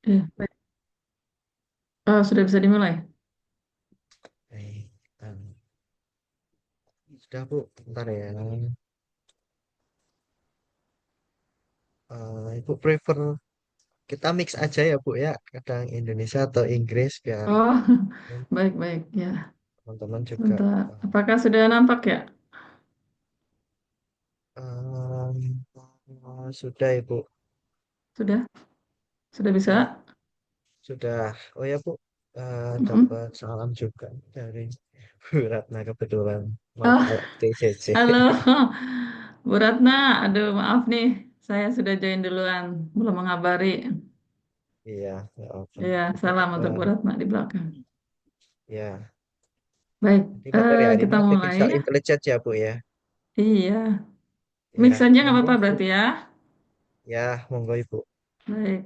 Ya, baik. Sudah bisa dimulai. Baik, sudah Bu, bentar ya. Ibu prefer kita mix aja ya Bu ya, kadang Indonesia atau Inggris biar Oh, baik-baik ya. teman-teman juga. Sebentar. Apakah sudah nampak ya? Sudah Ibu, Sudah? Sudah bisa? ya sudah. Oh ya Bu, Mm-mm. dapat salam juga dari Bu Ratna kebetulan mau Oh, kayak TCC. halo, Bu Ratna. Aduh, maaf nih. Saya sudah join duluan. Belum mengabari. Iya, ya apa. Ya, Ini salam untuk Bu Ratna di belakang. ya, Baik, jadi materi hari kita ini mulai artificial ya. intelligence ya Bu ya. Iya, mix Ya, saja nggak monggo apa-apa Ibu. berarti ya. Ya, monggo Ibu. Baik.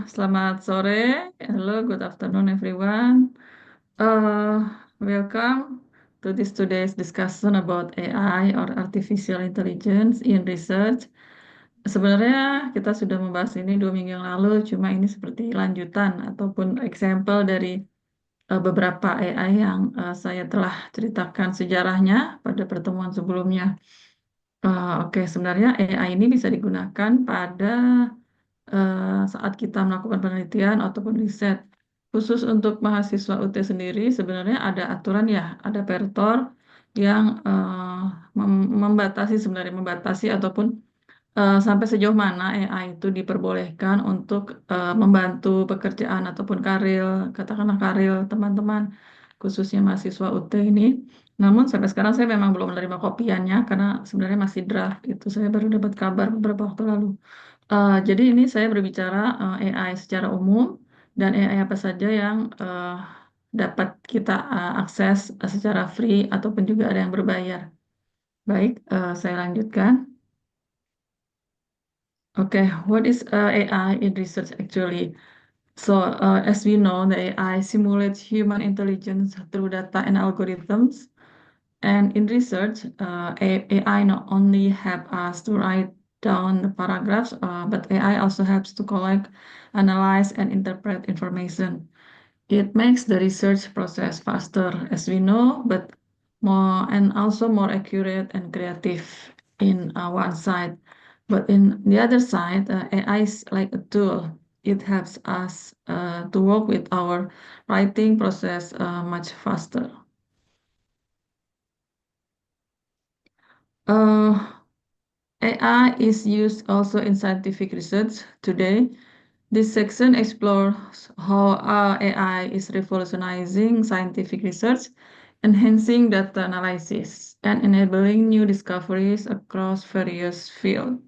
Selamat sore. Hello, good afternoon everyone. Welcome to this today's discussion about AI or artificial intelligence in research. Sebenarnya kita sudah membahas ini 2 minggu yang lalu, cuma ini seperti lanjutan ataupun example dari beberapa AI yang saya telah ceritakan sejarahnya pada pertemuan sebelumnya. Oke, sebenarnya AI ini bisa digunakan pada saat kita melakukan penelitian ataupun riset. Khusus untuk mahasiswa UT sendiri, sebenarnya ada aturan ya, ada pertor yang membatasi sebenarnya membatasi ataupun sampai sejauh mana AI itu diperbolehkan untuk membantu pekerjaan ataupun karir, katakanlah karir teman-teman, khususnya mahasiswa UT ini. Namun sampai sekarang saya memang belum menerima kopiannya karena sebenarnya masih draft. Itu saya baru dapat kabar beberapa waktu lalu. Jadi ini saya berbicara AI secara umum dan AI apa saja yang dapat kita akses secara free ataupun juga ada yang berbayar. Baik, saya lanjutkan. Okay, what is AI in research actually? So, as we know, the AI simulates human intelligence through data and algorithms. And in research, AI not only help us to write down the paragraphs, but AI also helps to collect, analyze, and interpret information. It makes the research process faster, as we know, but more and also more accurate and creative in one side. But in the other side, AI is like a tool. It helps us to work with our writing process much faster. Uh, AI is used also in scientific research today. This section explores how AI is revolutionizing scientific research, enhancing data analysis, and enabling new discoveries across various fields.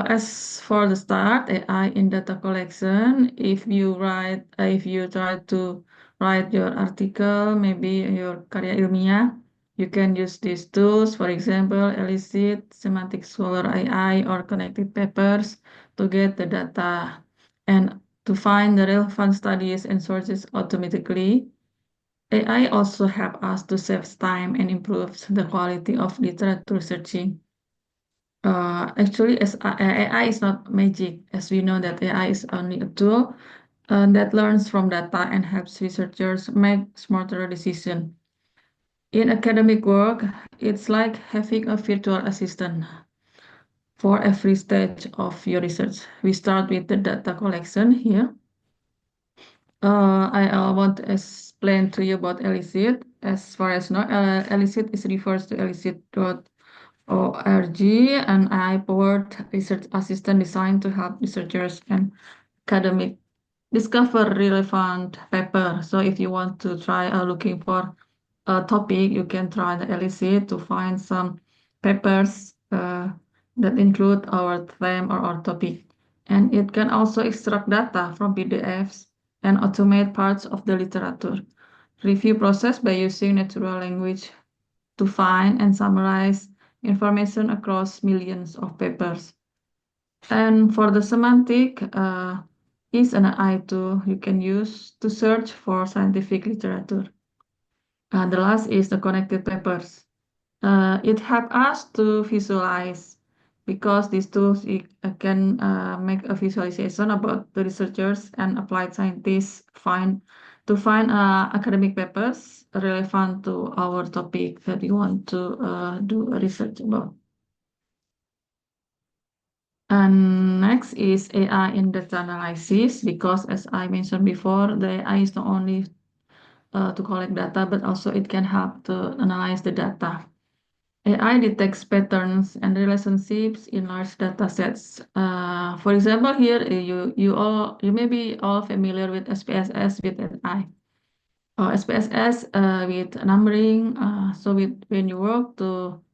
As for the start, AI in data collection, if you try to write your article, maybe your karya ilmiah, you can use these tools, for example, Elicit, Semantic Scholar AI, or Connected Papers to get the data and to find the relevant studies and sources automatically. AI also help us to save time and improve the quality of literature searching. Actually, as AI is not magic, as we know that AI is only a tool that learns from data and helps researchers make smarter decisions. In academic work, it's like having a virtual assistant for every stage of your research. We start with the data collection here. I want to explain to you about Elicit. As far as now, Elicit is refers to elicit.org, an AI-powered research assistant designed to help researchers and academic discover relevant paper. So if you want to try looking for a topic, you can try the Elicit to find some papers that include our theme or our topic. And it can also extract data from PDFs and automate parts of the literature. Review process by using natural language to find and summarize information across millions of papers. And for the semantic, is an AI tool you can use to search for scientific literature. The last is the connected papers. It helps us to visualize because these tools can make a visualization about the researchers and applied scientists find academic papers relevant to our topic that we want to do a research about. And next is AI in data analysis, because as I mentioned before, the AI is not only to collect data, but also it can help to analyze the data. AI detects patterns and relationships in large data sets. For example, here you may be all familiar with SPSS with AI. Or SPSS with numbering. So when you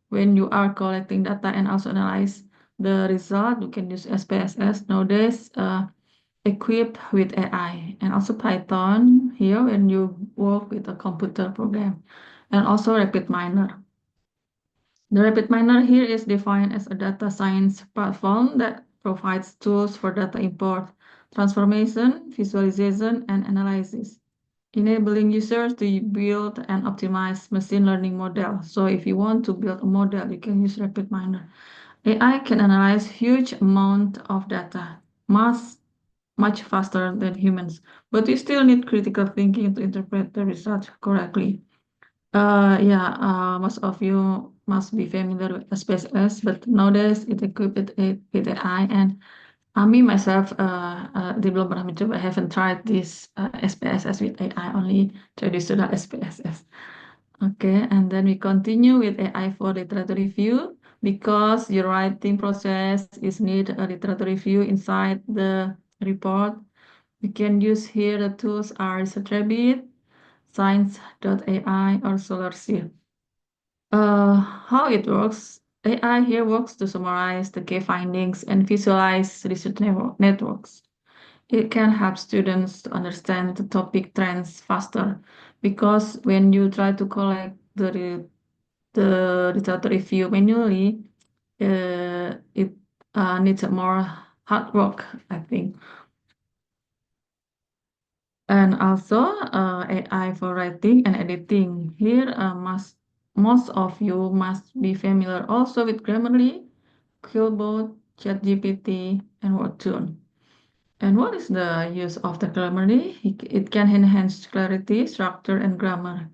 when you are collecting data and also analyze the result, you can use SPSS nowadays equipped with AI, and also Python here when you work with a computer program, and also RapidMiner. The RapidMiner here is defined as a data science platform that provides tools for data import, transformation, visualization, and analysis, enabling users to build and optimize machine learning models. So if you want to build a model, you can use RapidMiner. AI can analyze huge amount of data, much faster than humans, but we still need critical thinking to interpret the results correctly. Yeah, most of you must be familiar with SPSS, but nowadays it equipped with AI, and me myself, di belum pernah mencoba. I haven't tried this SPSS with AI, only traditional SPSS. Okay, and then we continue with AI for literature review, because your writing process is need a literature review inside the report. We can use here the tools are ResearchRabbit, Science.ai, or SolarSearch. How it works? AI here works to summarize the key findings and visualize research networks. It can help students to understand the topic trends faster, because when you try to collect the literature review manually, it needs more hard work, I think. And also AI for writing and editing. Here, most of you must be familiar also with Grammarly, Quillbot, ChatGPT, and WordTune. And what is the use of the Grammarly? It can enhance clarity, structure, and grammar.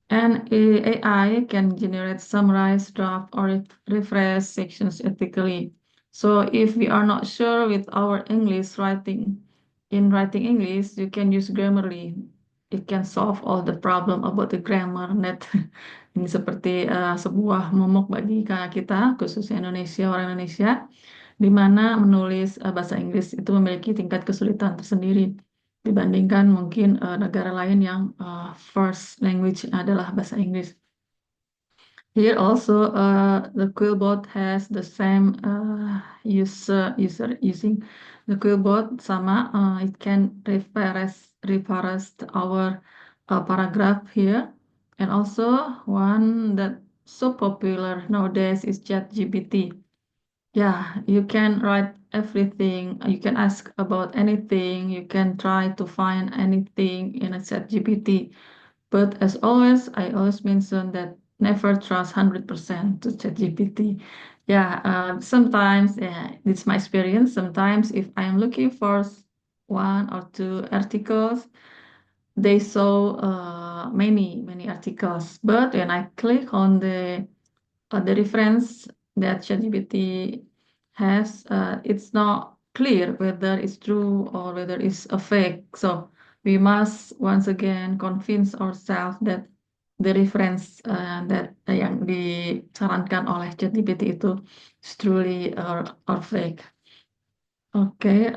And AI can generate summarized draft or refresh sections ethically. So if we are not sure with our English writing, in writing English, you can use Grammarly. It can solve all the problem about the grammar net. Ini seperti sebuah momok bagi kita, khususnya Indonesia, orang Indonesia, di mana menulis bahasa Inggris itu memiliki tingkat kesulitan tersendiri dibandingkan mungkin negara lain yang first language adalah bahasa Inggris. Here also the Quillbot has the same user using the Quillbot sama. It can reference our paragraph here, and also one that so popular nowadays is ChatGPT. Yeah, you can write everything. You can ask about anything. You can try to find anything in a ChatGPT. But as always, I always mention that never trust 100% to ChatGPT. Yeah, sometimes, yeah, it's my experience. Sometimes if I am looking for one or two articles, they show many articles. But when I click on the reference that ChatGPT has, it's not clear whether it's true or whether it's a fake. So we must once again convince ourselves that the reference that yang disarankan oleh ChatGPT itu is truly or fake. Okay.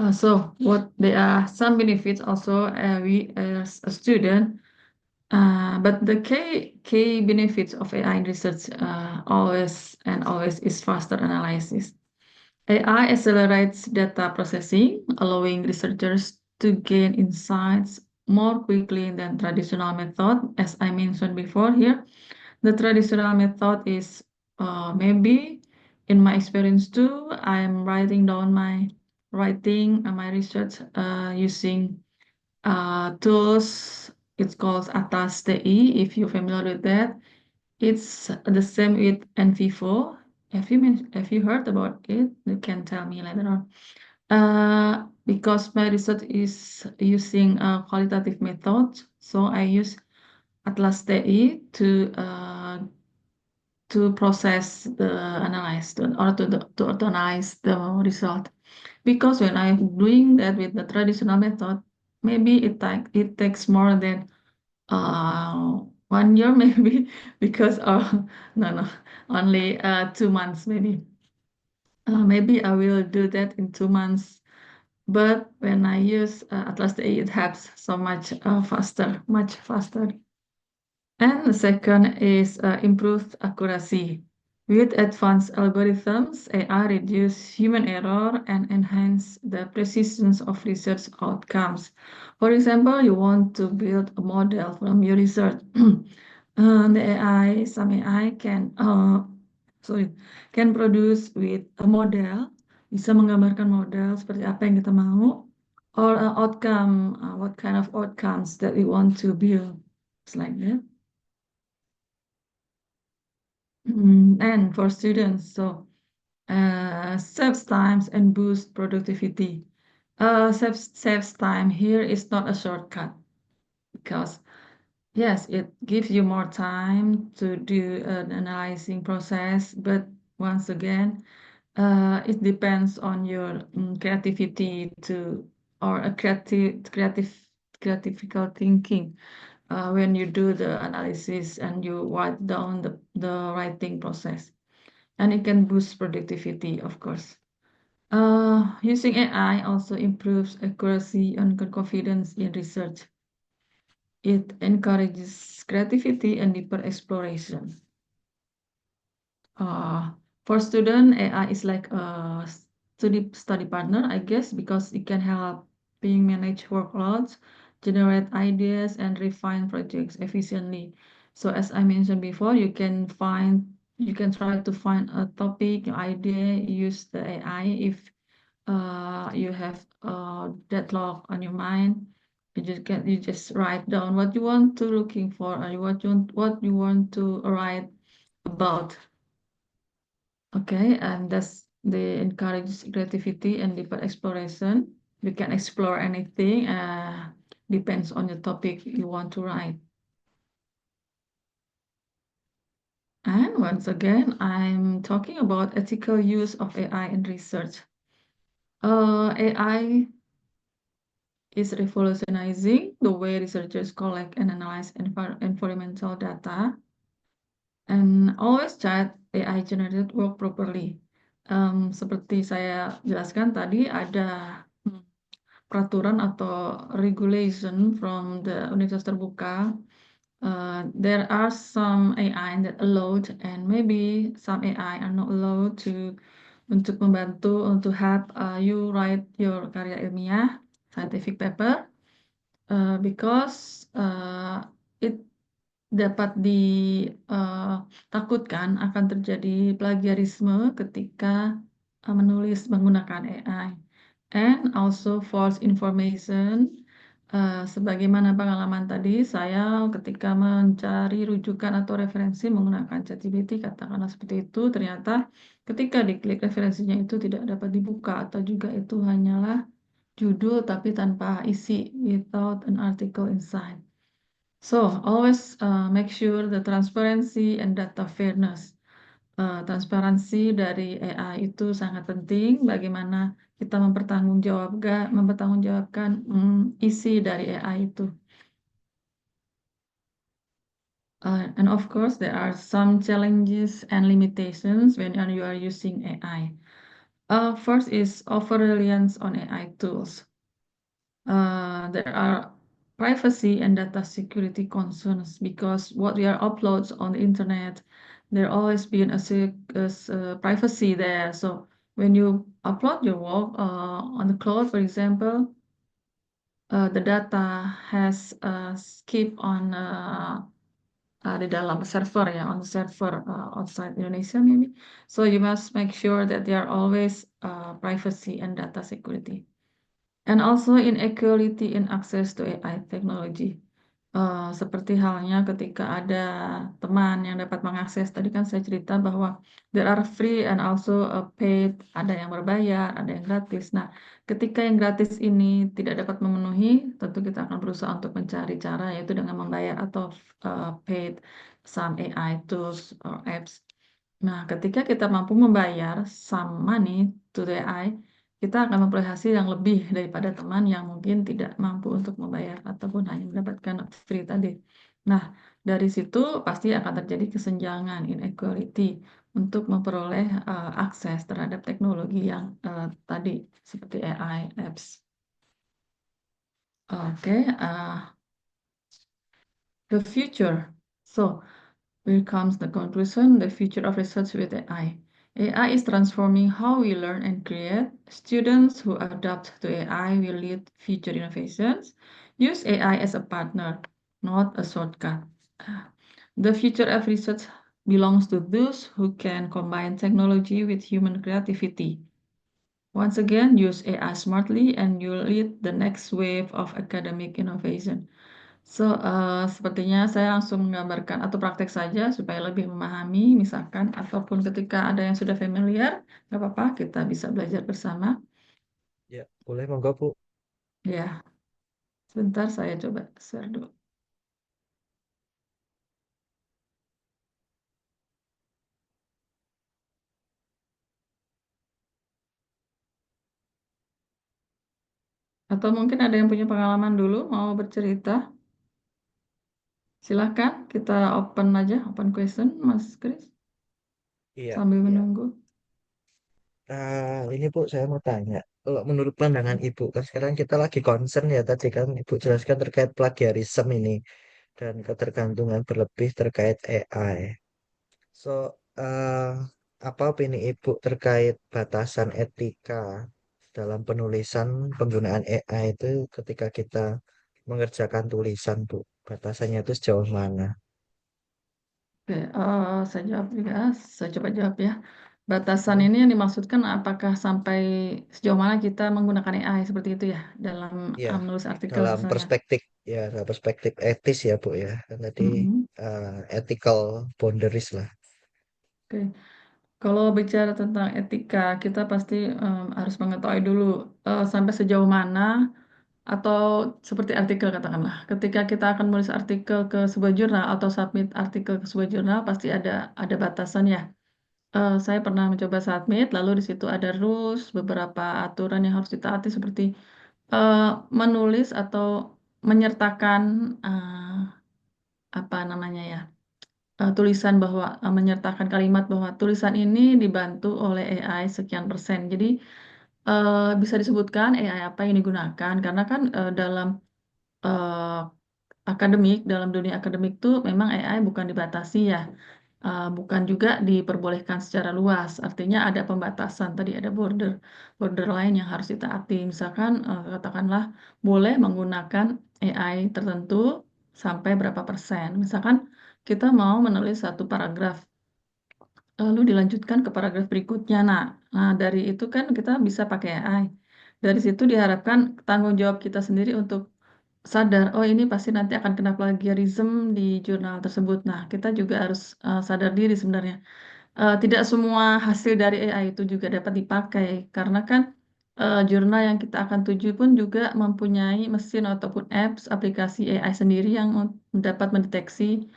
So what there are some benefits also we as a student. But the key benefits of AI in research always is faster analysis. AI accelerates data processing, allowing researchers to gain insights more quickly than traditional method. As I mentioned before here, the traditional method is maybe in my experience too, I'm writing down my my research using tools. It's called Atas TI, if you're familiar with that. It's the same with NV4. Have you heard about it? You can tell me later on. Because my research is using a qualitative method, so I use Atlas TI to process the analyze to organize the result. Because when I'm doing that with the traditional method, maybe it takes more than 1 year maybe because no no only 2 months maybe. Maybe I will do that in 2 months. But when I use Atlas TI, it helps so much faster, much faster. And the second is improved accuracy. With advanced algorithms, AI reduce human error and enhance the precision of research outcomes. For example, you want to build a model from your research. Some AI can produce with a model, bisa menggambarkan model seperti apa yang kita mau, or outcome, what kind of outcomes that we want to build. It's like that. And for students, so saves times and boost productivity. Saves time here is not a shortcut because yes, it gives you more time to do an analyzing process, but once again, it depends on your creativity to or a creative thinking when you do the analysis and you write down the writing process. And it can boost productivity, of course. Using AI also improves accuracy and confidence in research. It encourages creativity and deeper exploration. Uh, for student, AI is like a study partner, I guess, because it can help being manage workloads, generate ideas, and refine projects efficiently. So as I mentioned before, you can try to find a topic, idea, use the AI if you have a deadlock on your mind. You just write down what you want to looking for or what you want to write about. Okay, and that's the encourages creativity and deeper exploration. You can explore anything, depends on the topic you want to write. And once again, I'm talking about ethical use of AI in research. AI is revolutionizing the way researchers collect and analyze environmental data and always check AI generated work properly. Seperti saya jelaskan tadi, ada peraturan atau regulation from the Universitas Terbuka. There are some AI that allowed and maybe some AI are not allowed untuk membantu untuk help you write your karya ilmiah, scientific paper, because it dapat ditakutkan akan terjadi plagiarisme ketika menulis menggunakan AI. And also false information. Sebagaimana pengalaman tadi, saya ketika mencari rujukan atau referensi menggunakan ChatGPT, katakanlah seperti itu, ternyata ketika diklik referensinya itu tidak dapat dibuka atau juga itu hanyalah judul tapi tanpa isi, without an article inside. So always make sure the transparency and data fairness. Transparansi dari AI itu sangat penting. Bagaimana kita mempertanggungjawabkan isi dari AI itu. And of course, there are some challenges and limitations when you are using AI. First is over-reliance on AI tools. There are privacy and data security concerns because what we are uploads on the internet, there always been privacy there. So when you upload your work on the cloud, for example, the data has keep on di dalam server ya, on the server outside Indonesia maybe. So you must make sure that there are always privacy and data security. And also inequality in access to AI technology. Seperti halnya ketika ada teman yang dapat mengakses, tadi kan saya cerita bahwa there are free and also paid, ada yang berbayar, ada yang gratis. Nah, ketika yang gratis ini tidak dapat memenuhi, tentu kita akan berusaha untuk mencari cara, yaitu dengan membayar atau paid some AI tools or apps. Nah, ketika kita mampu membayar some money to the AI, kita akan memperoleh hasil yang lebih daripada teman yang mungkin tidak mampu untuk membayar ataupun hanya mendapatkan free tadi. Nah, dari situ pasti akan terjadi kesenjangan, inequality, untuk memperoleh akses terhadap teknologi yang tadi, seperti AI, apps. Oke, the future. So, here comes the conclusion, the future of research with AI. AI is transforming how we learn and create. Students who adapt to AI will lead future innovations. Use AI as a partner, not a shortcut. The future of research belongs to those who can combine technology with human creativity. Once again, use AI smartly and you'll lead the next wave of academic innovation. So, sepertinya saya langsung menggambarkan atau praktek saja supaya lebih memahami, misalkan, ataupun ketika ada yang sudah familiar, nggak apa-apa, kita bisa belajar bersama. Ya, boleh monggo Bu. Ya, sebentar saya coba share dulu. Atau mungkin ada yang punya pengalaman dulu, mau bercerita. Silahkan, kita open aja, open question, Mas Kris, Iya, sambil iya. menunggu. Ini Bu, saya mau tanya. Kalau menurut pandangan Ibu, kan sekarang kita lagi concern ya tadi kan Ibu jelaskan terkait plagiarisme ini dan ketergantungan berlebih terkait AI. So, apa opini Ibu terkait batasan etika dalam penulisan penggunaan AI itu ketika kita mengerjakan tulisan, Bu? Batasannya itu sejauh mana? Oke, saya jawab juga, saya coba jawab ya. Batasan Hmm, ini yang dimaksudkan apakah sampai sejauh mana kita menggunakan AI seperti itu ya dalam ya, menulis artikel dalam misalnya. perspektif dalam perspektif etis ya, Bu ya. Kan tadi Mm-mm. ethical boundaries lah. Oke, kalau bicara tentang etika, kita pasti harus mengetahui dulu sampai sejauh mana atau seperti artikel katakanlah. Ketika kita akan menulis artikel ke sebuah jurnal atau submit artikel ke sebuah jurnal, pasti ada batasan ya. Saya pernah mencoba submit, lalu di situ ada rules, beberapa aturan yang harus ditaati seperti eh, menulis atau menyertakan apa namanya ya, tulisan bahwa menyertakan kalimat bahwa tulisan ini dibantu oleh AI sekian persen. Jadi bisa disebutkan AI apa yang digunakan karena kan dalam eh, akademik, dalam dunia akademik tuh memang AI bukan dibatasi ya. Bukan juga diperbolehkan secara luas. Artinya ada pembatasan tadi, ada border line yang harus ditaati. Misalkan katakanlah boleh menggunakan AI tertentu sampai berapa persen. Misalkan kita mau menulis satu paragraf, lalu dilanjutkan ke paragraf berikutnya. Nah, dari itu kan kita bisa pakai AI. Dari situ diharapkan tanggung jawab kita sendiri untuk sadar, oh ini pasti nanti akan kena plagiarism di jurnal tersebut. Nah, kita juga harus sadar diri sebenarnya. Tidak semua hasil dari AI itu juga dapat dipakai, karena kan jurnal yang kita akan tuju pun juga mempunyai mesin ataupun apps, aplikasi AI sendiri yang dapat mendeteksi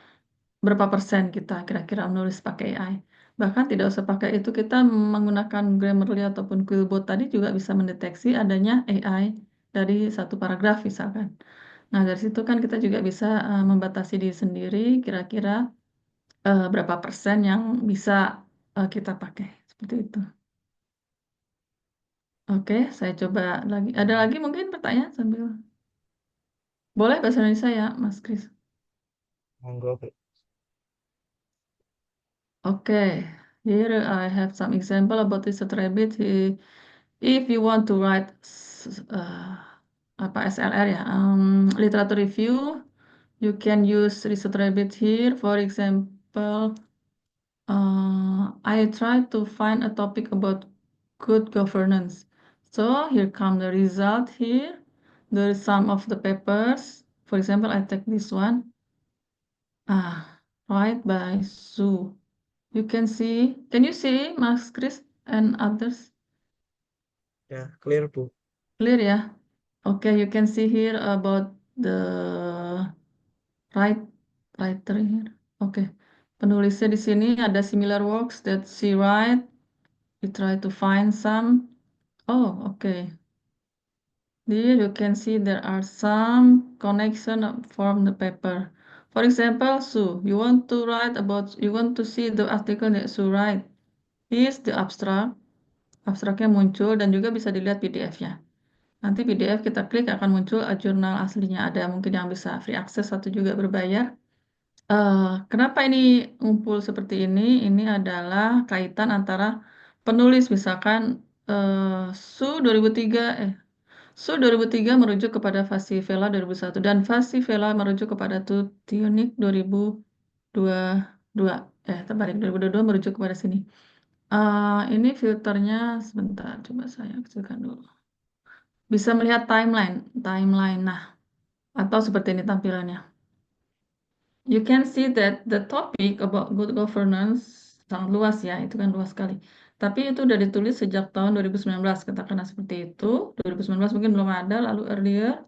berapa persen kita kira-kira menulis pakai AI. Bahkan tidak usah pakai itu, kita menggunakan Grammarly ataupun Quillbot tadi juga bisa mendeteksi adanya AI dari satu paragraf misalkan. Nah, dari situ kan kita juga bisa membatasi diri sendiri kira-kira berapa persen yang bisa kita pakai. Seperti itu. Oke, saya coba lagi. Ada Hmm, lagi mungkin pertanyaan sambil. Boleh bahasa Indonesia ya, Mas Kris? monggo, Bu. Okay, here I have some example about this rabbit. If you want to write apa SLR ya, literature review, you can use Research Rabbit here. For example, I try to find a topic about good governance. So here come the result here. There is some of the papers. For example, I take this one. Right by Sue. You can see, can you see Mas Chris and others? Ya, clear Bu. Clear ya? Okay, you can see here about the right writer here. Oke, penulisnya di sini ada similar works that she write. We try to find some. Oh, okay. Here you can see there are some connection from the paper. For example, Sue, you want to see the article that Sue write. Here's the abstract. Abstraknya muncul dan juga bisa dilihat PDF-nya. Nanti PDF kita klik akan muncul jurnal aslinya. Ada mungkin yang bisa free access atau juga berbayar. Kenapa ini ngumpul seperti ini? Ini adalah kaitan antara penulis, misalkan Su 2003, Su 2003 merujuk kepada Fascivela 2001 dan Fascivela merujuk kepada Tutionik 2022. Terbalik 2022 merujuk kepada sini. Ini filternya sebentar, coba saya kecilkan dulu. Bisa melihat timeline. Nah, atau seperti ini tampilannya. You can see that the topic about good governance sangat luas ya, itu kan luas sekali. Tapi itu udah ditulis sejak tahun 2019, katakanlah seperti itu. 2019 mungkin belum ada, lalu earlier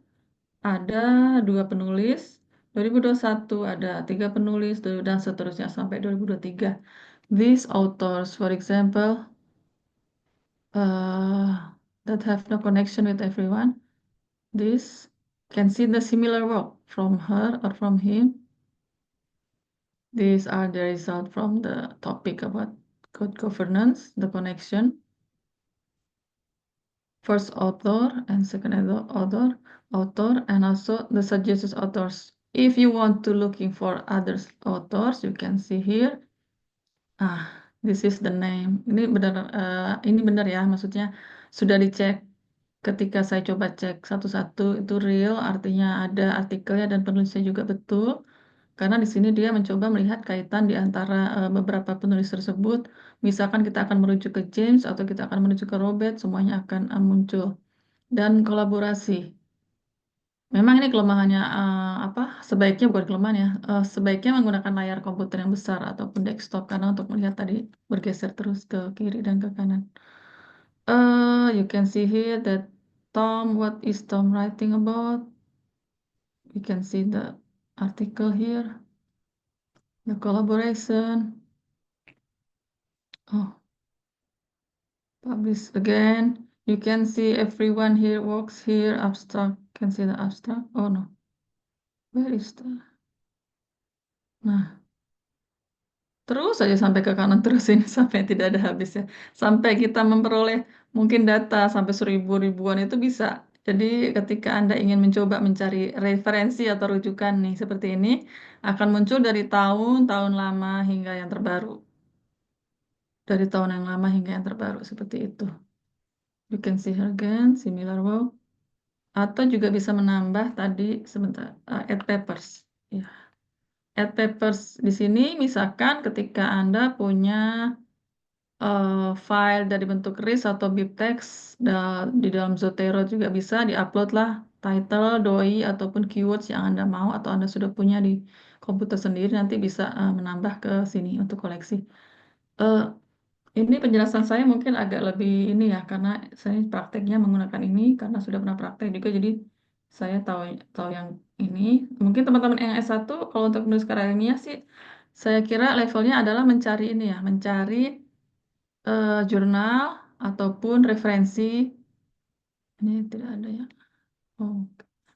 ada 2 penulis, 2021 ada 3 penulis, dan seterusnya sampai 2023. These authors, for example, that have no connection with everyone, this can see the similar work from her or from him. These are the result from the topic about good governance, the connection. First author and second author, and also the suggested authors. If you want to looking for other authors, you can see here. This is the name. Ini benar ya, maksudnya sudah dicek. Ketika saya coba cek satu-satu itu real, artinya ada artikelnya dan penulisnya juga betul. Karena di sini dia mencoba melihat kaitan di antara beberapa penulis tersebut. Misalkan kita akan merujuk ke James atau kita akan merujuk ke Robert, semuanya akan muncul. Dan kolaborasi. Memang ini kelemahannya apa? Sebaiknya bukan kelemahan ya. Sebaiknya menggunakan layar komputer yang besar ataupun desktop karena untuk melihat tadi bergeser terus ke kiri dan ke kanan. You can see here that what is Tom writing about? You can see the article here. The collaboration. Oh, publish again. You can see everyone here works here. Abstract. Can see the abstract. Oh no. Where is the? Nah, terus saja sampai ke kanan terus ini sampai tidak ada habisnya. Sampai kita memperoleh mungkin data sampai 1000 ribuan itu bisa. Jadi ketika Anda ingin mencoba mencari referensi atau rujukan nih seperti ini akan muncul dari tahun lama hingga yang terbaru. Dari tahun yang lama hingga yang terbaru seperti itu. You can see here again, similar work. Atau juga bisa menambah tadi sebentar, add papers. Ya. Add papers di sini misalkan ketika Anda punya file dari bentuk RIS atau BibTeX di dalam Zotero juga bisa diupload lah title, doi ataupun keywords yang Anda mau atau Anda sudah punya di komputer sendiri nanti bisa menambah ke sini untuk koleksi. Eh, Ini penjelasan saya mungkin agak lebih ini ya karena saya prakteknya menggunakan ini karena sudah pernah praktek juga jadi saya tahu tahu yang ini. Mungkin teman-teman yang S1 kalau untuk menulis karya ilmiah sih saya kira levelnya adalah mencari ini ya, mencari jurnal ataupun referensi. Ini tidak ada ya. Oh,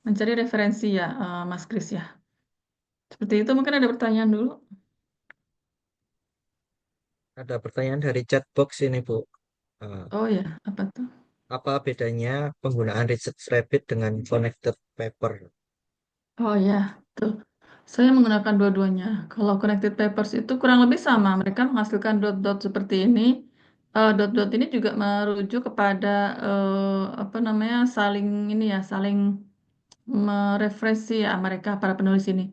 mencari referensi ya, Mas Kris ya. Seperti itu mungkin ada pertanyaan dulu. Ada pertanyaan dari chat box ini Bu. Eh, Oh ya, apa tuh? Apa bedanya penggunaan Research Rabbit dengan Connected Paper? Oh ya, tuh. Saya menggunakan dua-duanya. Kalau connected papers itu kurang lebih sama. Mereka menghasilkan dot-dot seperti ini. Dot-dot ini juga merujuk kepada apa namanya saling ini ya, saling mereferensi ya mereka para penulis ini.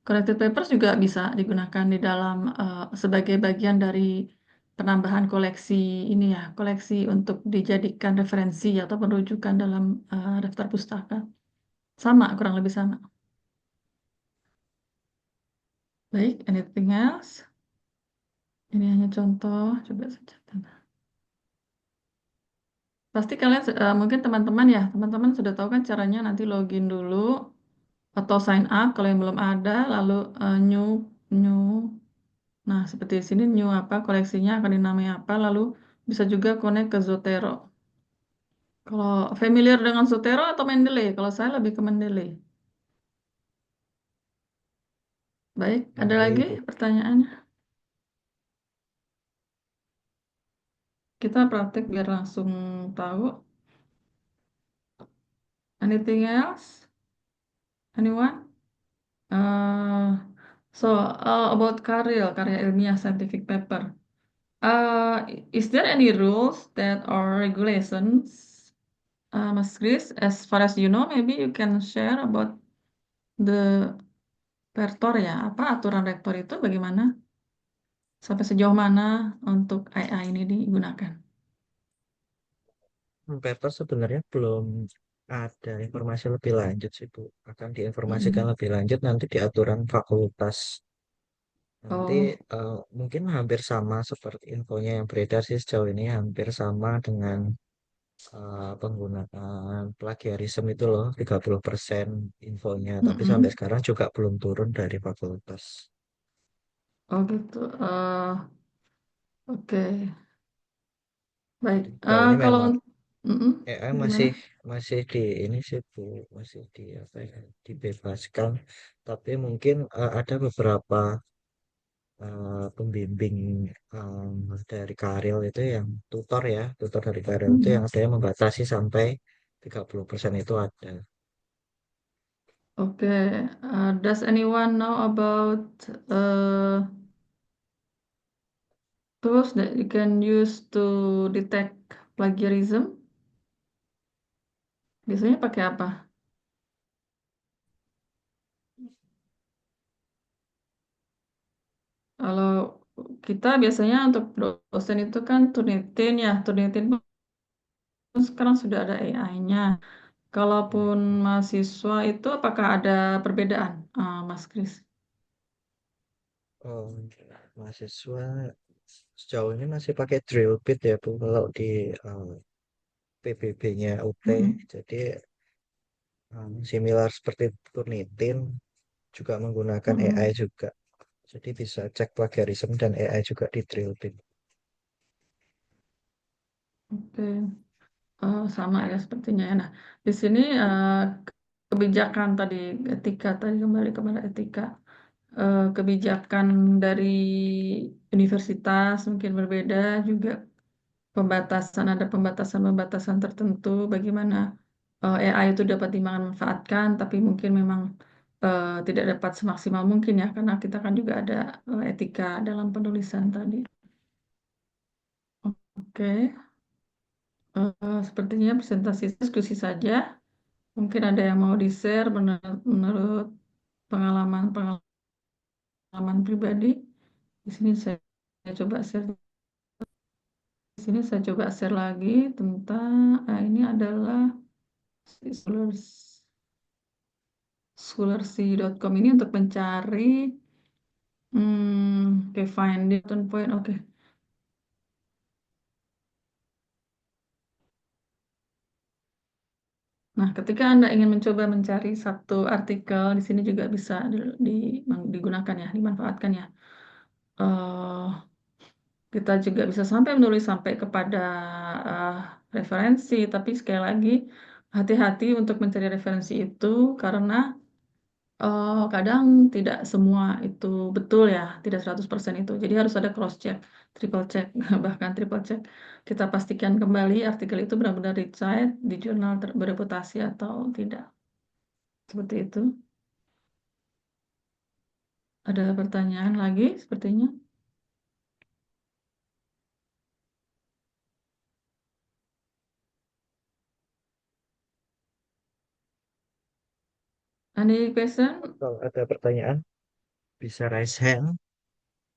Connected papers juga bisa digunakan di dalam sebagai bagian dari penambahan koleksi ini ya, koleksi untuk dijadikan referensi atau rujukan dalam daftar pustaka. Sama, kurang lebih sama. Baik, anything else? Ini hanya contoh, coba saja. Pasti kalian, mungkin teman-teman ya, teman-teman sudah tahu kan caranya nanti login dulu atau sign up kalau yang belum ada, lalu new, new. Nah, seperti di sini new apa, koleksinya akan dinamai apa, lalu bisa juga connect ke Zotero. Kalau familiar dengan Zotero atau Mendeley? Kalau saya lebih ke Mendeley. Baik, ada Mendeley, lagi Ibu. pertanyaannya? Kita praktek biar langsung tahu. Anything else? Anyone? About karya ilmiah scientific paper. Is there any rules that or regulations, Mas Chris, as far as you know, maybe you can share about the rektor ya, apa aturan rektor itu bagaimana? Sampai sejauh mana untuk AI ini digunakan? Paper sebenarnya belum ada informasi lebih lanjut sih, Bu. Akan diinformasikan Mm-mm. lebih lanjut nanti di aturan fakultas. Nanti Oh, mungkin hampir sama seperti infonya yang beredar sih sejauh ini, hampir sama dengan penggunaan plagiarisme itu loh, 30% infonya. Tapi sampai mm-mm. sekarang juga belum turun dari fakultas. Oh gitu. Oke, baik. Jadi sejauh ini Kalau memang mm-mm, AI gimana? masih masih di ini sih Bu, masih di apa ya, dibebaskan. Tapi mungkin ada beberapa pembimbing dari Karil itu yang tutor dari Karil itu yang Mm. ada yang membatasi sampai 30% itu ada. Okay. Does anyone know about tools that you can use to detect plagiarism? Biasanya pakai apa? Kalau kita biasanya untuk dosen itu kan Turnitin ya, Turnitin pun sekarang sudah ada AI-nya. Kalaupun mahasiswa itu apakah ada perbedaan, Mas Kris? Oh, mahasiswa sejauh ini masih pakai drill bit ya Bu kalau di PBB-nya UT. Mm-mm. Jadi similar seperti Turnitin juga menggunakan AI Mm-mm. juga. Jadi bisa cek plagiarisme dan AI juga di drill bit. Oke. Sama ya sepertinya ya. Nah, di sini kebijakan tadi, etika tadi, kembali kepada etika. Kebijakan dari universitas mungkin berbeda juga, pembatasan, ada pembatasan-pembatasan tertentu bagaimana AI itu dapat dimanfaatkan, tapi mungkin memang tidak dapat semaksimal mungkin ya, karena kita kan juga ada etika dalam penulisan tadi. Oke. Sepertinya presentasi diskusi saja. Mungkin ada yang mau di-share menurut pengalaman-pengalaman pribadi. Di sini saya coba share. Di sini saya coba share lagi tentang ini adalah scholarcy.com ini untuk mencari oke, find it on point. Oke. Nah, ketika Anda ingin mencoba mencari satu artikel, di sini juga bisa digunakan ya, dimanfaatkan ya. Eh, Kita juga bisa sampai menulis sampai kepada eh, referensi, tapi sekali lagi hati-hati untuk mencari referensi itu karena kadang tidak semua itu betul ya, tidak 100% itu. Jadi harus ada cross check, triple check, bahkan triple check. Kita pastikan kembali artikel itu benar-benar dicite di jurnal bereputasi atau tidak. Seperti itu. Ada pertanyaan lagi sepertinya? Any question? Kalau ada pertanyaan bisa raise hand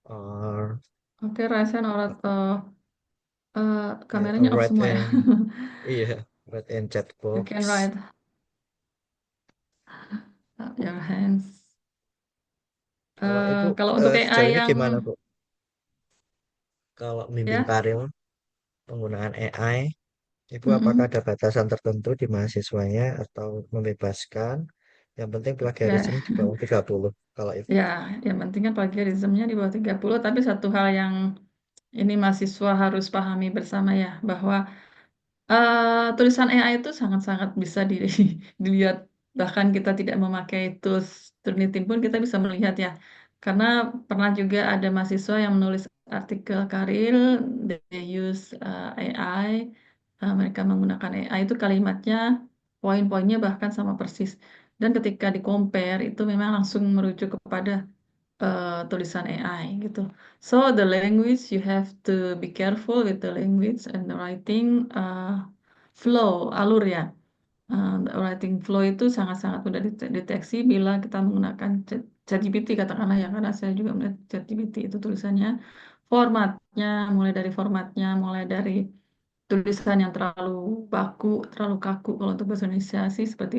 or Oke, Raisen orang ya kameranya off write semua ya. in iya write in chat You box. can write. Your hands. Kalau Ibu Kalau untuk AI sejauh ini yang gimana, Bu? Kalau bimbing ya, karir penggunaan AI, Ibu apakah mm-mm. ada batasan tertentu di mahasiswanya atau membebaskan? Yang penting Ya, plagiarisme di bawah 30 kalau Ibu. ya, yang penting kan plagiarismenya di bawah 30. Tapi satu hal yang ini mahasiswa harus pahami bersama ya, bahwa tulisan AI itu sangat-sangat bisa dilihat, bahkan kita tidak memakai tools Turnitin pun kita bisa melihat ya. Karena pernah juga ada mahasiswa yang menulis artikel karir, they use AI, mereka menggunakan AI itu kalimatnya, poin-poinnya bahkan sama persis. Dan ketika di compare itu memang langsung merujuk kepada tulisan AI gitu. So the language you have to be careful with the language and the writing flow, alur ya. The writing flow itu sangat-sangat mudah deteksi bila kita menggunakan ChatGPT katakanlah ya, karena saya juga melihat ChatGPT itu tulisannya, formatnya, mulai dari tulisan yang terlalu baku, terlalu kaku kalau untuk bahasa Indonesia sih seperti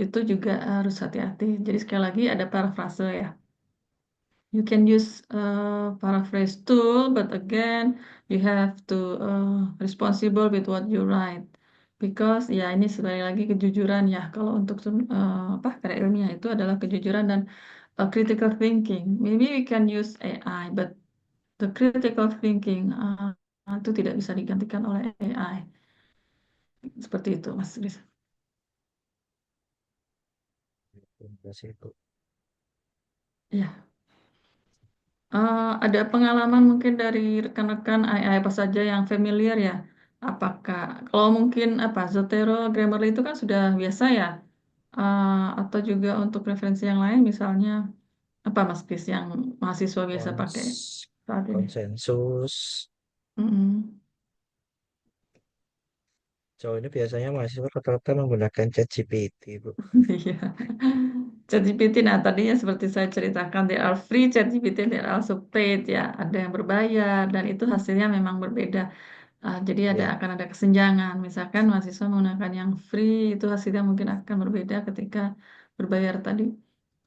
itu juga harus hati-hati. Jadi sekali lagi ada parafrase ya. You can use paraphrase tool, but again, you have to responsible with what you write. Because ya ini sekali lagi kejujuran ya. Kalau untuk apa karya ilmiah itu adalah kejujuran dan critical thinking. Maybe we can use AI, but the critical thinking itu tidak bisa digantikan oleh AI. Seperti itu, Mas Riz. Terima kasih, Bu. Ya. Ada pengalaman mungkin dari rekan-rekan AI apa saja yang familiar ya? Apakah kalau mungkin apa Zotero, Grammarly itu kan sudah biasa ya? Atau juga untuk referensi yang lain misalnya apa Mas Kris yang mahasiswa biasa pakai saat ini? Konsensus. Mm-mm. Jauh ini biasanya mahasiswa rata-rata menggunakan ChatGPT, Bu. Iya. ChatGPT, nah tadinya seperti saya ceritakan, there are free ChatGPT, there are also paid ya, ada yang berbayar dan itu hasilnya memang berbeda. Jadi Ya, akan ada kesenjangan. Misalkan mahasiswa menggunakan yang free itu hasilnya mungkin akan berbeda ketika berbayar tadi.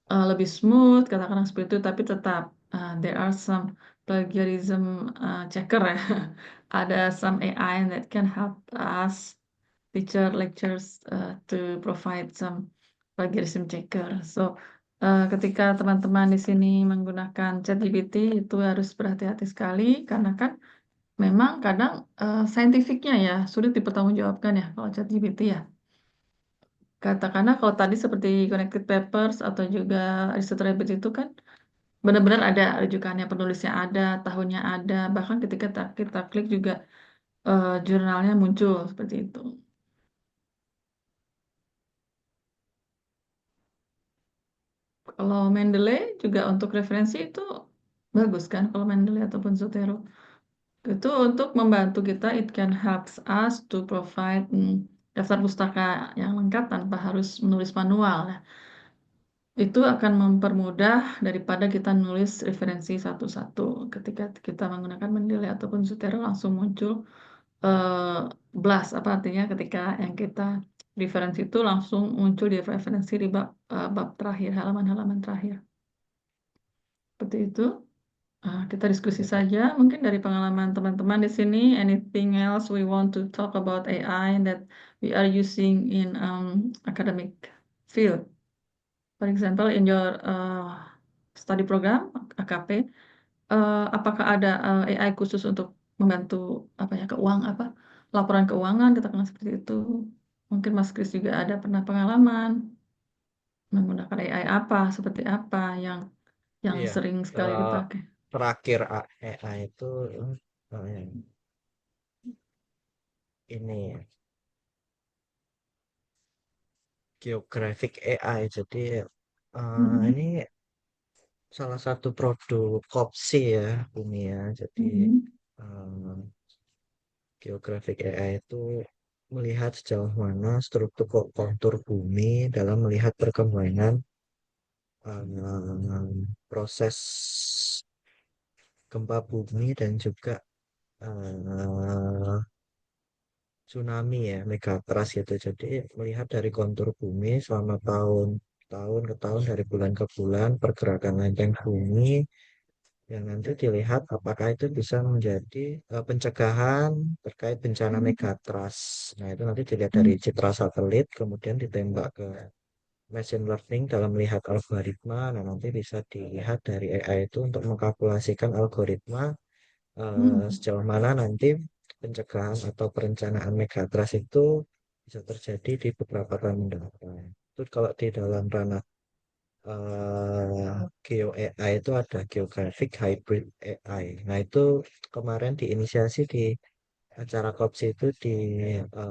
Lebih smooth, katakanlah seperti itu, tapi tetap there are some plagiarism checker ya. Ada some AI that can help us teacher lectures to provide some plagiarism checker. So ketika teman-teman di sini menggunakan ChatGPT itu harus berhati-hati sekali karena kan memang kadang saintifiknya ya sulit dipertanggungjawabkan ya kalau ChatGPT ya. Katakanlah kalau tadi seperti Connected Papers atau juga Aristotle Rabbit itu kan benar-benar ada rujukannya, penulisnya ada, tahunnya ada, bahkan ketika kita klik juga jurnalnya muncul seperti itu. Kalau Mendeley juga untuk referensi itu bagus kan kalau Mendeley ataupun Zotero. Itu untuk membantu kita, it can helps us to provide daftar pustaka yang lengkap tanpa harus menulis manual. Nah, itu akan mempermudah daripada kita nulis referensi satu-satu. Ketika kita menggunakan Mendeley ataupun Zotero langsung muncul eh, blast, apa artinya ketika yang kita referensi itu langsung muncul di referensi di bab terakhir, halaman-halaman terakhir. Seperti itu. Kita diskusi ya, Bu. saja mungkin dari pengalaman teman-teman di sini. Anything else we want to talk about AI that we are using in academic field? For example, in your study program AKP, apakah ada AI khusus untuk membantu apa ya laporan keuangan katakanlah seperti itu. Mungkin Mas Kris juga ada pernah pengalaman menggunakan AI apa seperti apa yang Iya. sering sekali Eh, dipakai. terakhir AI itu yang ini Geographic AI. Jadi Mhm. ini salah satu produk Kopsi ya, Bumi ya. Jadi Mhm. eh, Geographic AI itu melihat sejauh mana struktur kontur bumi dalam melihat perkembangan proses gempa bumi dan juga eh, tsunami ya, megatrust gitu. Jadi melihat dari kontur bumi selama tahun tahun ke tahun, dari bulan ke bulan, pergerakan lempeng bumi yang nanti dilihat apakah itu bisa menjadi pencegahan terkait bencana megatrust. Nah, itu nanti dilihat dari Hmm. citra satelit, kemudian ditembak ke machine learning dalam melihat algoritma. Nah, nanti bisa dilihat dari AI itu untuk mengkalkulasikan algoritma Hmm. sejauh mana nanti pencegahan atau perencanaan megatrust itu bisa terjadi di beberapa tahun mendatang. Itu kalau di dalam ranah Geo AI itu ada Geographic Hybrid AI. Nah, itu kemarin diinisiasi di acara KOPSI itu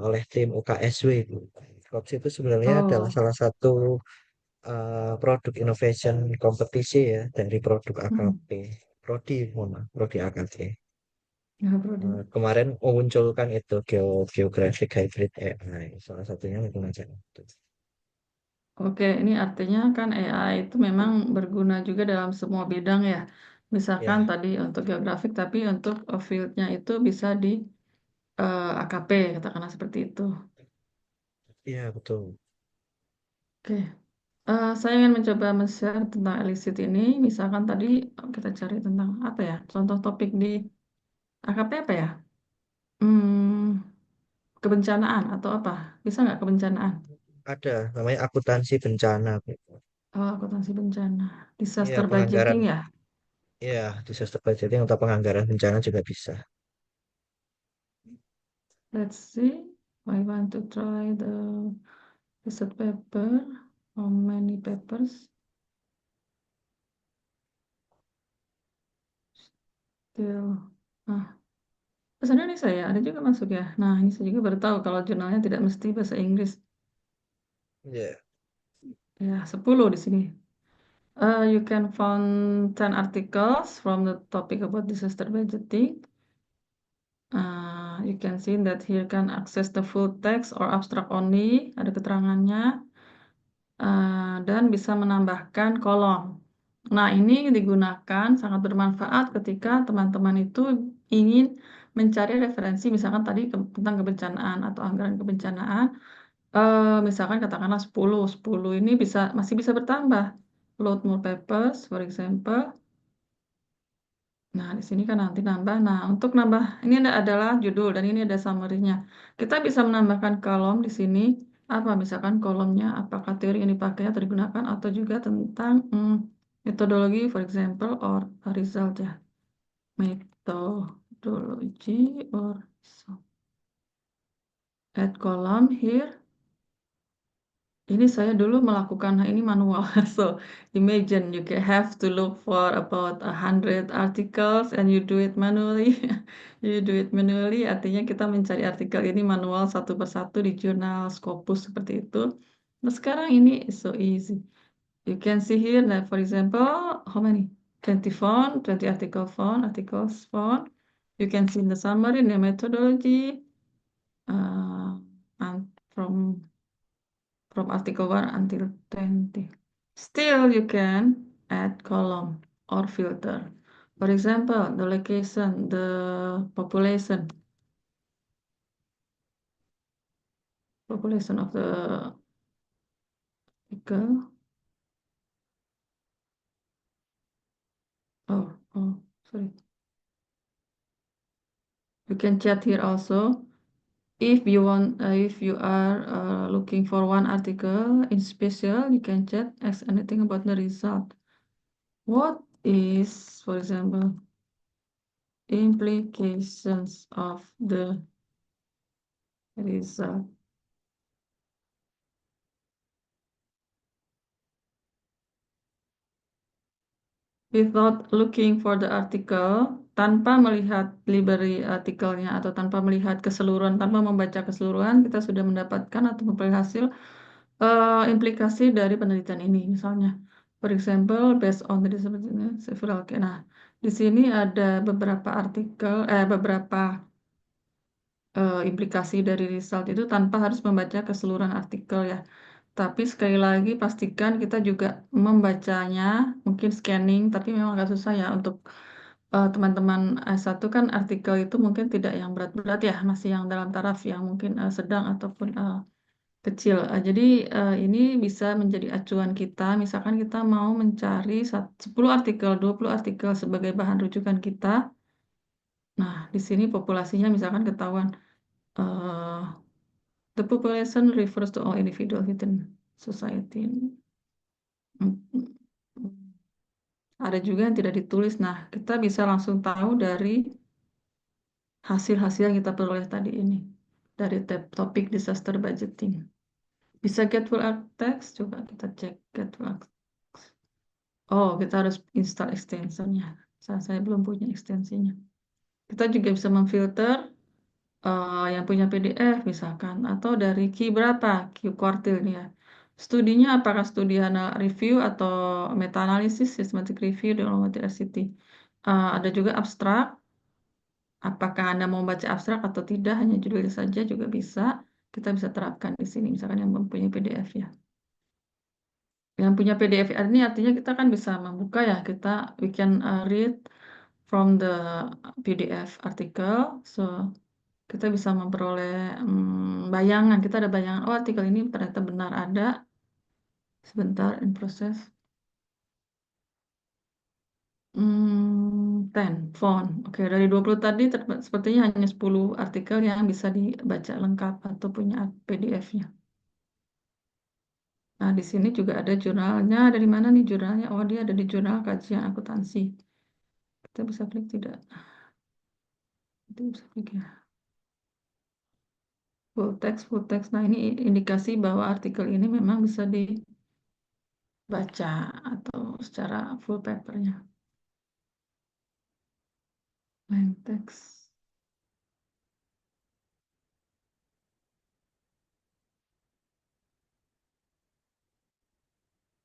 oleh tim UKSW itu. KOPSI itu sebenarnya adalah Oh. salah satu produk innovation kompetisi ya dari produk Hmm. AKP. Prodi, mohon maaf, Prodi AKP. Ya, Brody. Kemarin memunculkan itu Geographic Hybrid AI. Salah satunya menggunakan itu. Oke, ini artinya kan AI itu memang berguna juga dalam semua bidang ya. Misalkan Ya, tadi untuk geografik, tapi untuk field-nya itu bisa di AKP, katakanlah seperti itu. iya betul. Oke. Saya ingin mencoba men-share tentang illicit ini. Misalkan tadi kita cari tentang apa ya? Contoh topik di AKP apa ya? Hmm, kebencanaan atau apa? Bisa nggak kebencanaan? Ada namanya akuntansi bencana. Oh, akuntansi bencana. Iya, Disaster penganggaran. budgeting ya? Iya, disaster budgeting atau penganggaran bencana juga bisa. Let's see. I want to try the research paper. How many papers? Still. Nah, bahasa Indonesia ya, ada juga masuk ya. Nah, ini saya juga baru tahu kalau jurnalnya tidak mesti bahasa Inggris. Iya. Ya, 10 di sini. You can find 10 articles from the topic about disaster budgeting. You can see that here can access the full text or abstract only. Ada keterangannya. Dan bisa menambahkan kolom. Nah, ini digunakan sangat bermanfaat ketika teman-teman itu ingin mencari referensi, misalkan tadi tentang kebencanaan atau anggaran kebencanaan, misalkan katakanlah 10, 10 ini masih bisa bertambah. Load more papers, for example. Nah, di sini kan nanti nambah. Nah, untuk nambah, ini adalah judul dan ini ada summary-nya. Kita bisa menambahkan kolom di sini. Apa misalkan kolomnya, apakah teori yang dipakai atau digunakan atau juga tentang metodologi, for example, or result ya. Methodology or result. Add column here. Ini saya dulu melakukan ini manual. So imagine you can have to look for about 100 articles and you do it manually. You do it manually artinya kita mencari artikel ini manual satu persatu di jurnal Scopus seperti itu. Nah, sekarang ini is so easy. You can see here that for example how many? 20 font, 20 article font, articles font. You can see in the summary, in the methodology, and from article 1 until 20. Still, you can add column or filter. For example, the location, the population of the article. Oh, sorry. You can chat here also. If you are looking for one article in special, you can chat, ask anything about the result. What is, for example, implications of the result? Without looking for the article, tanpa melihat library artikelnya atau tanpa melihat keseluruhan, tanpa membaca keseluruhan, kita sudah mendapatkan atau memperoleh hasil implikasi dari penelitian ini. Misalnya, for example, based on tadi sepertinya several. Oke, nah, di sini ada beberapa artikel, beberapa implikasi dari result itu tanpa harus membaca keseluruhan artikel ya. Tapi sekali lagi pastikan kita juga membacanya, mungkin scanning, tapi memang agak susah ya untuk teman-teman S1 kan artikel itu mungkin tidak yang berat-berat ya, masih yang dalam taraf yang mungkin sedang ataupun kecil. Jadi ini bisa menjadi acuan kita. Misalkan kita mau mencari 10 artikel, 20 artikel sebagai bahan rujukan kita. Nah, di sini populasinya misalkan ketahuan eh, the population refers to all individuals within society. Mm, Ada juga yang tidak ditulis. Nah, kita bisa langsung tahu dari hasil-hasil yang kita peroleh tadi ini. Dari tab topik disaster budgeting. Bisa get full art text, coba kita cek get full art. Oh, kita harus install extensionnya. Saya belum punya ekstensinya. Kita juga bisa memfilter yang punya PDF misalkan, atau dari key berapa, key kuartil nih ya. Studinya apakah studi review atau meta-analisis, systematic review, dan RCT. Ada juga abstrak, apakah Anda mau baca abstrak atau tidak, hanya judulnya saja juga bisa. Kita bisa terapkan di sini, misalkan yang mempunyai PDF ya. Yang punya PDF ini artinya kita kan bisa membuka ya, we can read from the PDF artikel, so kita bisa memperoleh bayangan, kita ada bayangan, oh artikel ini ternyata benar ada, sebentar, in proses. 10 font. Oke, dari 20 tadi sepertinya hanya 10 artikel yang bisa dibaca lengkap atau punya PDF-nya. Nah, di sini juga ada jurnalnya. Dari mana nih jurnalnya? Oh, dia ada di jurnal kajian akuntansi. Kita bisa klik tidak? Kita bisa klik ya. Full text, full text. Nah, ini indikasi bahwa artikel ini memang bisa dibaca atau secara full papernya. Plain text.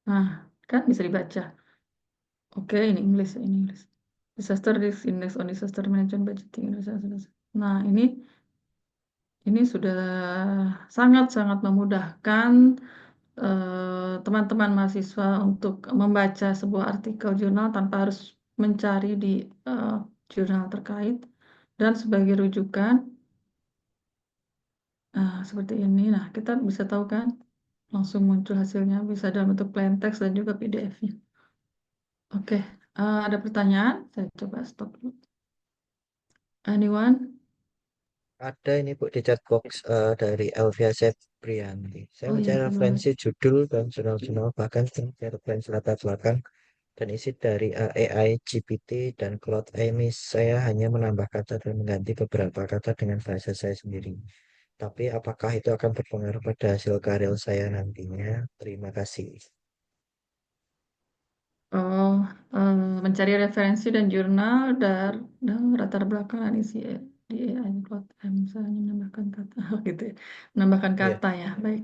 Nah, kan bisa dibaca. Oke, ini Inggris, ini Inggris. Disaster Risk Index on Disaster Management Budgeting Indonesia. Nah, ini sudah sangat-sangat memudahkan teman-teman mahasiswa untuk membaca sebuah artikel jurnal tanpa harus mencari di eh, jurnal terkait. Dan sebagai rujukan, seperti ini. Nah, kita bisa tahu kan, langsung muncul hasilnya, bisa dalam bentuk plain text dan juga PDF-nya. Oke, ada pertanyaan? Saya coba stop dulu. Anyone? Ada ini Bu di chat box dari Elvia Seprianti. Saya Oh iya, mencari gimana? referensi judul dan jurnal-jurnal bahkan mencari referensi latar belakang dan isi dari AI, GPT, dan Claude Amy. Saya hanya menambah kata dan mengganti beberapa kata dengan bahasa saya sendiri. Tapi apakah itu akan berpengaruh pada hasil karya saya nantinya? Terima kasih. Oh, mencari referensi dan jurnal dan latar belakang dan isi di AI plot. Misalnya menambahkan kata, gitu ya. Menambahkan Iya, kata ya, baik.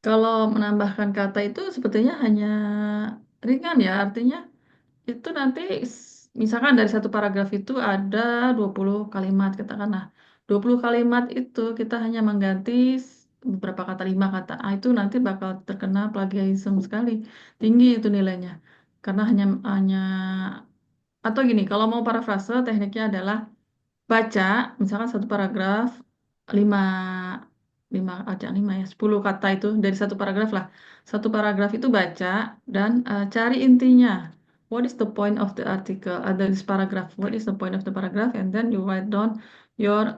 Kalau menambahkan kata itu sepertinya hanya ringan ya, artinya itu nanti misalkan dari satu paragraf itu ada 20 kalimat katakan. Nah, 20 kalimat itu kita hanya mengganti beberapa kata, 5 kata. Itu nanti bakal terkena plagiarisme sekali. Tinggi itu nilainya. Karena hanya atau gini, kalau mau parafrase tekniknya adalah baca misalkan satu paragraf lima lima aja lima ya 10 kata itu dari satu paragraf lah, satu paragraf itu baca dan cari intinya, what is the point of the article, ada this paragraph, what is the point of the paragraph, and then you write down your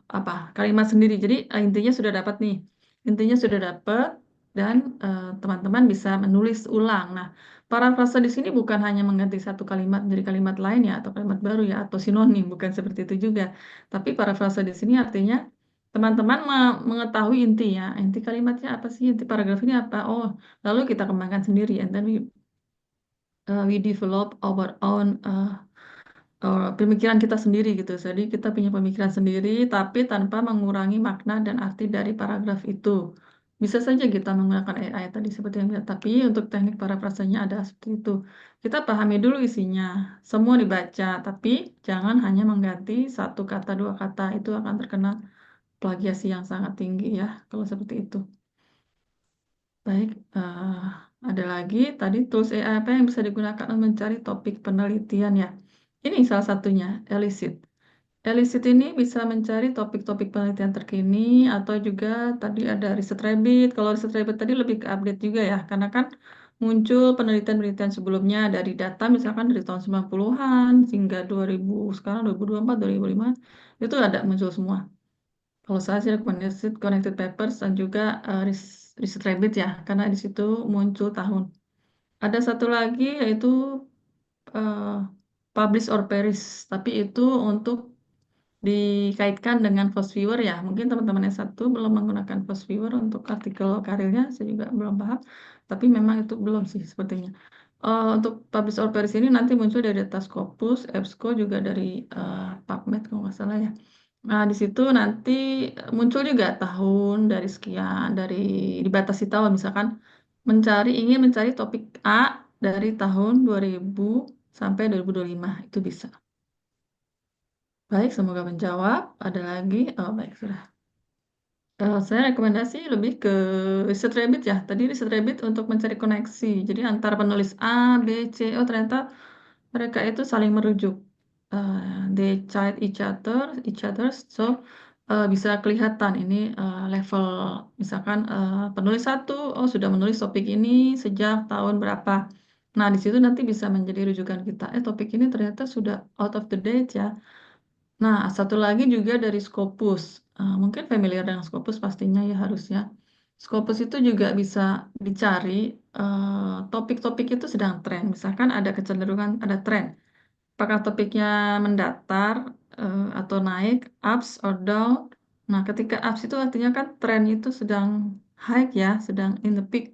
apa kalimat sendiri. Jadi intinya sudah dapat nih, intinya sudah dapat, dan teman-teman bisa menulis ulang. Nah, parafrase di sini bukan hanya mengganti satu kalimat menjadi kalimat lain ya, atau kalimat baru ya, atau sinonim, bukan seperti itu juga. Tapi parafrase di sini artinya teman-teman mengetahui intinya, inti kalimatnya apa sih, inti paragraf ini apa. Oh, lalu kita kembangkan sendiri, and then we develop our own pemikiran kita sendiri gitu. Jadi kita punya pemikiran sendiri, tapi tanpa mengurangi makna dan arti dari paragraf itu. Bisa saja kita menggunakan AI tadi seperti yang bilang, tapi untuk teknik parafrasenya ada seperti itu. Kita pahami dulu isinya, semua dibaca, tapi jangan hanya mengganti satu kata, dua kata, itu akan terkena plagiasi yang sangat tinggi ya, kalau seperti itu. Baik, ada lagi tadi tools AI apa yang bisa digunakan untuk mencari topik penelitian ya. Ini salah satunya, Elicit. Elicit ini bisa mencari topik-topik penelitian terkini atau juga tadi ada riset Rabbit. Kalau riset Rabbit tadi lebih ke update juga ya, karena kan muncul penelitian-penelitian sebelumnya dari data misalkan dari tahun 90-an hingga 2000 sekarang 2024, 2005 itu ada muncul semua. Kalau saya sih rekomendasi Connected Papers dan juga riset Rabbit ya, karena di situ muncul tahun. Ada satu lagi yaitu eh, Publish or Perish, tapi itu untuk dikaitkan dengan Fast Viewer ya. Mungkin teman-teman S1 belum menggunakan Fast Viewer untuk artikel karirnya, saya juga belum paham. Tapi memang itu belum sih sepertinya. Untuk Publish or Perish ini nanti muncul dari data Scopus, EBSCO juga dari PubMed kalau nggak salah ya. Nah, di situ nanti muncul juga tahun dari sekian, dari dibatasi tahun. Misalkan ingin mencari topik A dari tahun 2000 sampai 2025, itu bisa. Baik, semoga menjawab. Ada lagi? Oh, baik, sudah. Saya rekomendasi lebih ke Riset Rabbit ya. Tadi Riset Rabbit untuk mencari koneksi. Jadi antara penulis A, B, C, oh ternyata mereka itu saling merujuk. They cite each other. So bisa kelihatan ini level. Misalkan penulis satu, oh sudah menulis topik ini sejak tahun berapa. Nah, di situ nanti bisa menjadi rujukan kita. Topik ini ternyata sudah out of the date ya. Nah, satu lagi juga dari Scopus. Mungkin familiar dengan Scopus pastinya ya harusnya. Scopus itu juga bisa dicari topik-topik itu sedang tren. Misalkan ada kecenderungan, ada tren. Apakah topiknya mendatar atau naik, ups or down. Nah, ketika ups itu artinya kan tren itu sedang high ya, sedang in the peak,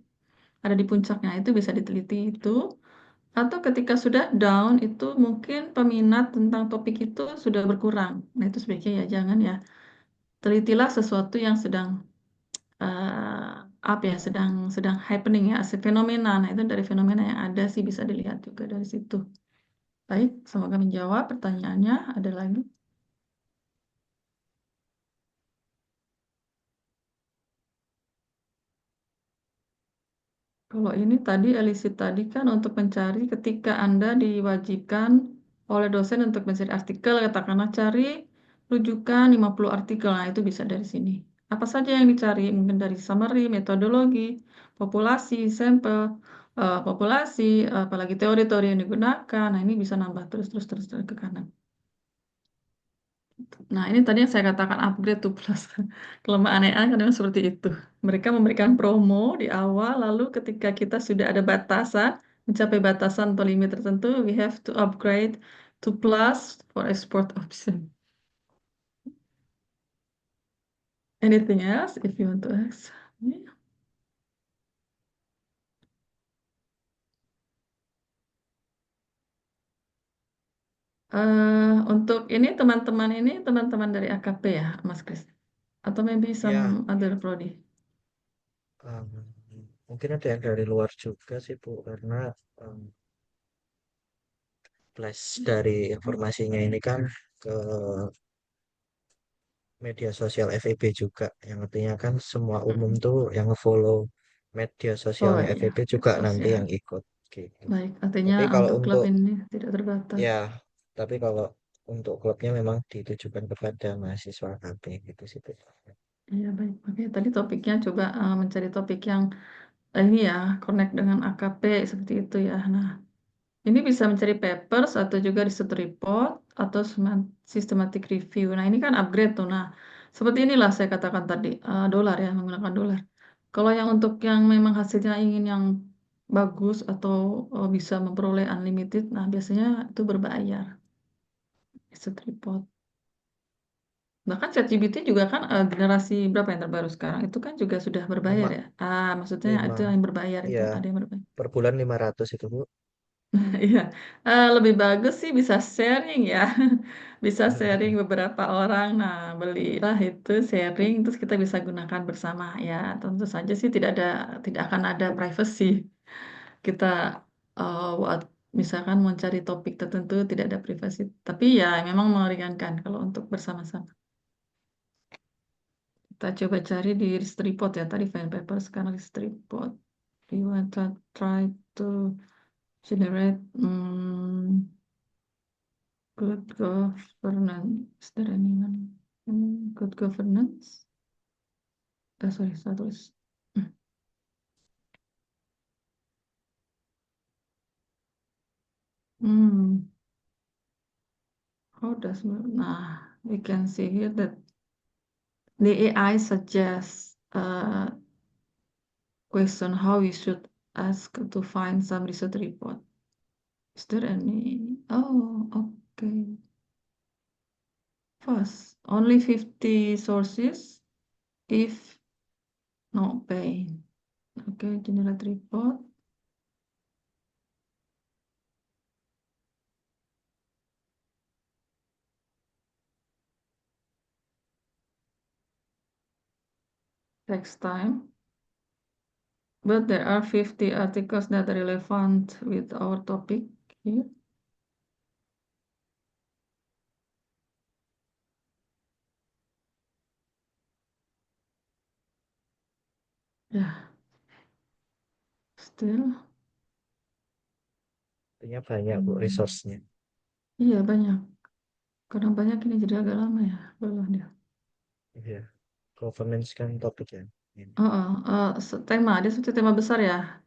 ada di puncaknya. Itu bisa diteliti itu. Atau ketika sudah down itu mungkin peminat tentang topik itu sudah berkurang. Nah itu sebaiknya ya jangan ya. Telitilah sesuatu yang sedang up ya, sedang happening ya, fenomena. Nah itu dari fenomena yang ada sih bisa dilihat juga dari situ. Baik, semoga menjawab pertanyaannya. Ada lagi? Kalau ini tadi elisif tadi kan untuk mencari ketika Anda diwajibkan oleh dosen untuk mencari artikel, katakanlah cari rujukan 50 artikel, nah itu bisa dari sini. Apa saja yang dicari? Mungkin dari summary, metodologi, populasi, sampel, populasi, apalagi teori-teori yang digunakan. Nah ini bisa nambah terus ke kanan. Nah, ini tadi yang saya katakan upgrade to plus. Kelemahan AI kan memang seperti itu. Mereka memberikan promo di awal, lalu ketika kita sudah ada batasan, mencapai batasan atau limit tertentu, we have to upgrade to plus for export option. Anything else if you want to ask? Yeah. Untuk ini teman-teman dari AKP ya, Mas Kris? Atau maybe some Ya, other prodi? em, mungkin ada yang dari luar juga sih Bu, karena em, flash dari informasinya ini kan ke media sosial FEB juga, yang artinya kan semua umum Mm-mm. tuh yang follow media Oh sosialnya iya, FEB juga medsos nanti ya. yang ikut gitu. Baik, artinya Tapi kalau untuk klub untuk ini tidak terbatas. ya, tapi kalau untuk klubnya memang ditujukan kepada mahasiswa KB gitu sih Bu. Iya baik. Oke, tadi topiknya coba mencari topik yang ini ya, connect dengan AKP seperti itu ya. Nah, ini bisa mencari papers atau juga research report atau systematic review. Nah, ini kan upgrade tuh. Nah, seperti inilah saya katakan tadi, dolar ya, menggunakan dolar. Kalau yang untuk yang memang hasilnya ingin yang bagus atau bisa memperoleh unlimited, nah biasanya itu berbayar. Research report. Bahkan ChatGPT juga kan generasi berapa yang terbaru sekarang itu kan juga sudah berbayar lima ya. Maksudnya lima itu yang berbayar itu ya, ada yang berbayar. per bulan 500 itu Bu. Iya, lebih bagus sih bisa sharing ya, bisa sharing beberapa orang. Nah, belilah itu sharing terus kita bisa gunakan bersama ya. Tentu saja sih tidak akan ada privacy. Kita misalkan mau cari topik tertentu tidak ada privasi. Tapi ya memang meringankan kalau untuk bersama-sama. Kita coba cari di list report ya. Tadi file paper, sekarang list report. You want to try to generate Good governance. Is there anyone? Good governance. Sorry, saya tulis. Hmm. How does nah? We can see here that the AI suggests question how we should ask to find some research report. Is there any? Oh, okay. First, only 50 sources if no pay. Okay, generate report. Takes time. But there are 50 articles that are relevant with our topic here. Yeah, still. Artinya banyak Bu Hmm. resource-nya. Iya, banyak. Karena banyak ini jadi agak lama ya. Belum dia. Iya. Governance kan topik ya. Ini. Tema, dia seperti tema besar ya.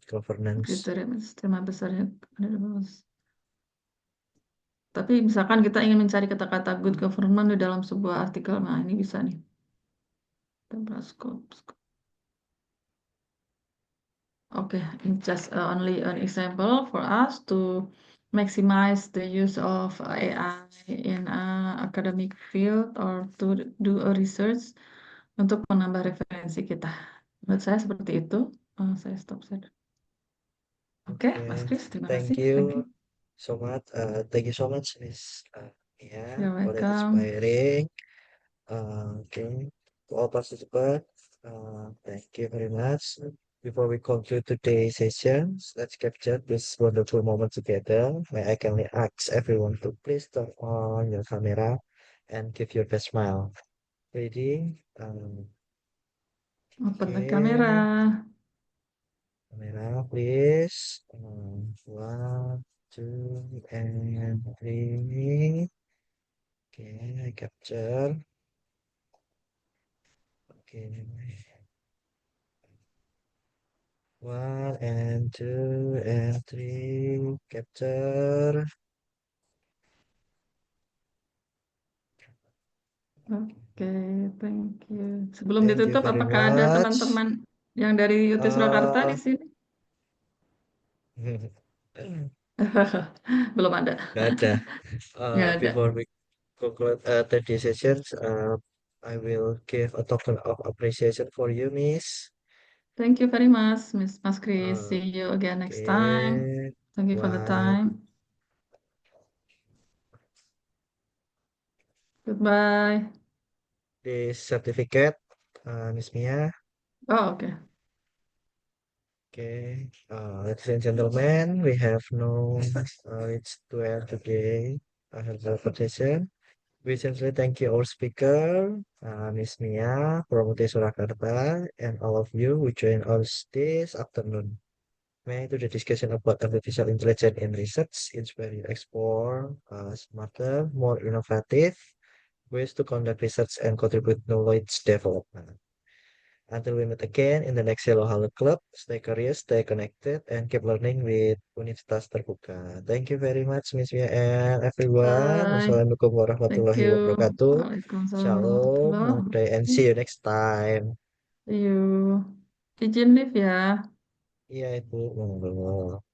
Governance. Kriteria tema besarnya ada bagus. Tapi misalkan kita ingin mencari kata-kata good government di dalam sebuah artikel, nah ini bisa nih. Temporal scope. Okay, it's just only an example for us to maximize the use of AI in academic field or to do a research untuk menambah referensi kita. Menurut saya seperti itu. Saya stop share. Oke, Mas Okay. Kris, terima Thank kasih. Thank you. you so much. Thank you so much, Miss Mia, You're for that welcome. inspiring. Okay. To all participants, thank you very much. Before we conclude today's session, let's capture this wonderful moment together. May I kindly ask everyone to please turn on your camera and give your best smile. Ready? Open the Okay. camera. Camera, please. One, two, and three. Okay, I capture. Okay. One and two and three. Capture. Oke, thank you. Sebelum Thank you ditutup, very apakah ada much. teman-teman yang dari UT Surakarta di Uh, sini? Belum ada. Nggak ada. Nggak ada. Before we conclude today's sessions, I will give a token of appreciation for you, Miss. Thank you very much, Miss Mas Chris. Uh, See you again next time. okay. Thank you for the One, time. Goodbye. this certificate, Miss Mia. Oh, okay. Okay, ladies and gentlemen, we have no it's 12 today. I have the presentation. We sincerely thank you, our speaker, Miss Mia from UT Surakarta, and all of you who joined us this afternoon. May to the discussion about artificial intelligence in research inspire you explore smarter, more innovative ways to conduct research and contribute knowledge development. Until we meet again in the next Hello Halo Club, stay curious, stay connected, and keep learning with Universitas Terbuka. Thank you very much, Miss Mia and everyone. Bye. Wassalamualaikum Thank warahmatullahi you. wabarakatuh. Waalaikumsalam Shalom, warahmatullahi namaste, and see wabarakatuh. you next time. See you. Izin live ya. Iya, Ibu. Monggo.